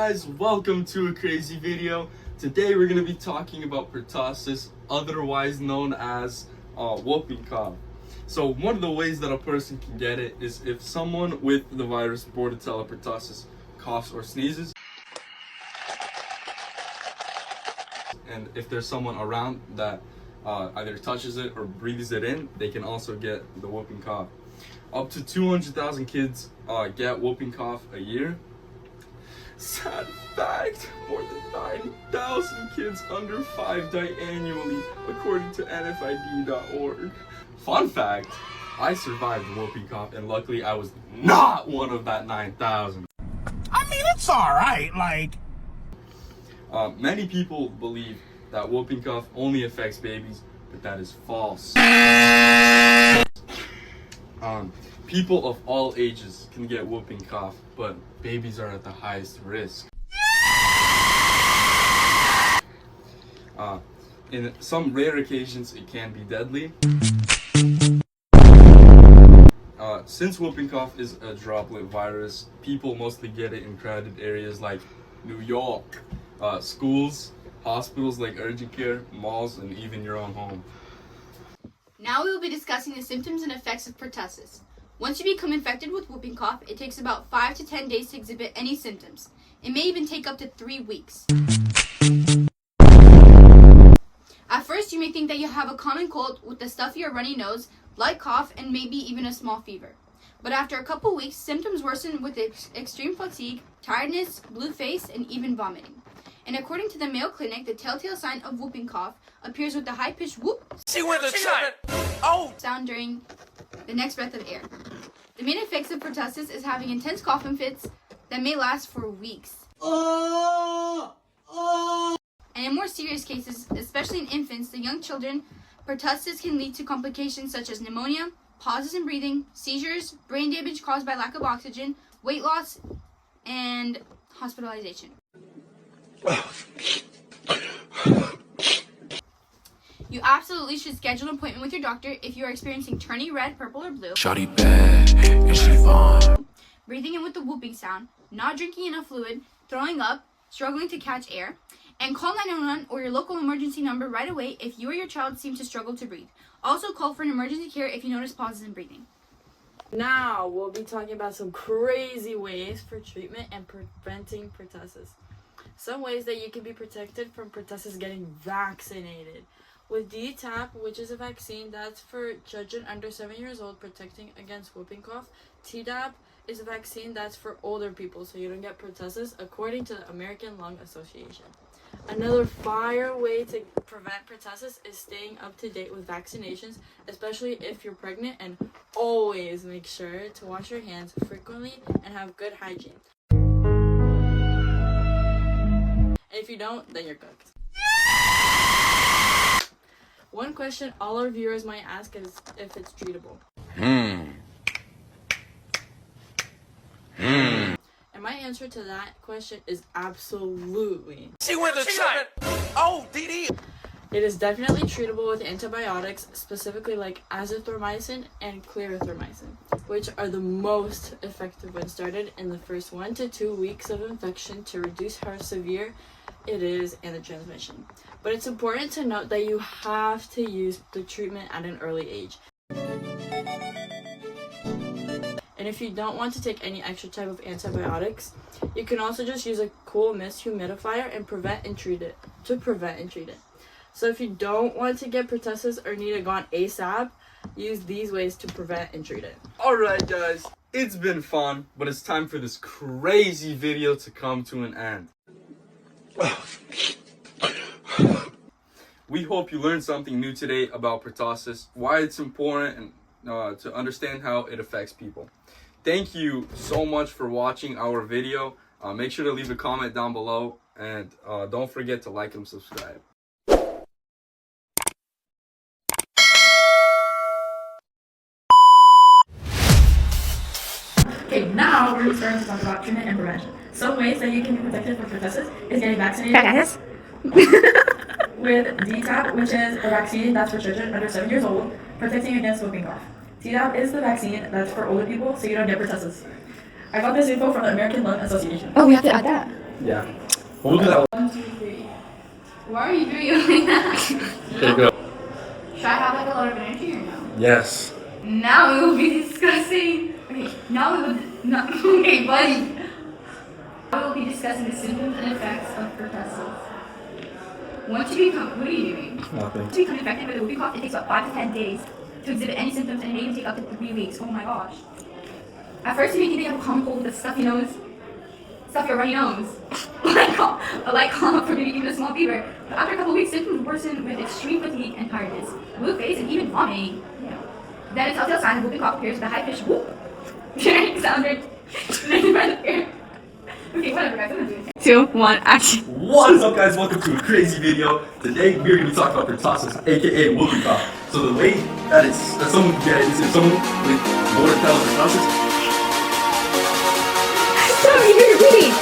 guys, welcome to a crazy video. Today we're going to be talking about pertussis, otherwise known as whooping cough. So one of the ways that a person can get it is if someone with the virus Bordetella pertussis coughs or sneezes, and if there's someone around that either touches it or breathes it in, they can also get the whooping cough. Up to 200,000 kids get whooping cough a year. Sad fact, more than 9,000 kids under 5 die annually, according to NFID.org. Fun fact, I survived whooping cough, and luckily I was not one of that 9,000. I mean, it's alright, like... Many people believe that whooping cough only affects babies, but that is false. People of all ages can get whooping cough, but babies are at the highest risk. In some rare occasions, it can be deadly. Since whooping cough is a droplet virus, people mostly get it in crowded areas like New York, schools, hospitals like urgent care, malls, and even your own home. Now we will be discussing the symptoms and effects of pertussis. Once you become infected with whooping cough, it takes about 5 to 10 days to exhibit any symptoms. It may even take up to 3 weeks. At first, you may think that you have a common cold with a stuffy or runny nose, light cough, and maybe even a small fever. But after a couple weeks, symptoms worsen with extreme fatigue, tiredness, blue face, and even vomiting. And according to the Mayo Clinic, the telltale sign of whooping cough appears with the high-pitched whoop sound during the next breath of air. The main effects of pertussis is having intense coughing fits that may last for weeks. And in more serious cases, especially in infants, the young children, pertussis can lead to complications such as pneumonia, pauses in breathing, seizures, brain damage caused by lack of oxygen, weight loss, and hospitalization. You absolutely should schedule an appointment with your doctor if you are experiencing turning red, purple, or blue, Shawty bad, and she fine. breathing in with the whooping sound, not drinking enough fluid, throwing up, struggling to catch air, and call 911 or your local emergency number right away if you or your child seem to struggle to breathe. Also call for an emergency care if you notice pauses in breathing. Now we'll be talking about some crazy ways for treatment and preventing pertussis. Some ways that you can be protected from pertussis: getting vaccinated with DTaP, which is a vaccine that's for children under 7 years old, protecting against whooping cough. Tdap is a vaccine that's for older people, so you don't get pertussis, according to the American Lung Association. Another fire way to prevent pertussis is staying up to date with vaccinations, especially if you're pregnant, and always make sure to wash your hands frequently and have good hygiene. And if you don't, then you're cooked. One question all our viewers might ask is if it's treatable. And my answer to that question is absolutely. It is definitely treatable with antibiotics, specifically like azithromycin and clarithromycin, which are the most effective when started in the first 1 to 2 weeks of infection to reduce how severe it is and the transmission. But it's important to note that you have to use the treatment at an early age. And if you don't want to take any extra type of antibiotics, you can also just use a cool mist humidifier and prevent and treat it. So if you don't want to get pertussis or need it gone ASAP, use these ways to prevent and treat it. Alright guys, it's been fun, but it's time for this crazy video to come to an end. We hope you learned something new today about pertussis, why it's important, and to understand how it affects people. Thank you so much for watching our video. Make sure to leave a comment down below, and don't forget to like and subscribe. Okay, now we're starting to talk about treatment and prevention. Some ways that you can be protected from pertussis is getting vaccinated with DTaP, which is a vaccine that's for children under 7 years old, protecting against whooping cough. Tdap is the vaccine that's for older people, so you don't get pertussis. I got this info from the American Lung Association. Oh, we have to add that. Yeah. We'll do that. 1, 2, 3. Why are you doing it like that? Okay, go. Should I have like a lot of energy or no? Yes. Now we will be discussing. Okay, now we will. No, okay, buddy. I will be discussing the symptoms and effects of pertussis. Once you become, what are you doing? Nothing. Once you become infected with the whooping cough, it takes about 5 to 10 days to exhibit any symptoms, and it may even take up to 3 weeks. Oh my gosh. At first, you may think they have a common cold with a stuffy nose, stuffy or runny nose, like cough or maybe even a small fever. But after a couple of weeks, symptoms worsen with extreme fatigue and tiredness, blue face, and even vomiting. Yeah. Then a telltale sign of whooping cough appears with a high-pitched whoop. Hearing sound made by the parent. Okay, whatever, guys. I'm gonna do it. 2, 1, action. What is up, guys? Welcome to a crazy video. Today we're gonna be talking about pertussis, aka whooping cough. So the way that someone can get it is if someone with more tell pertussis. Stop! You're reading.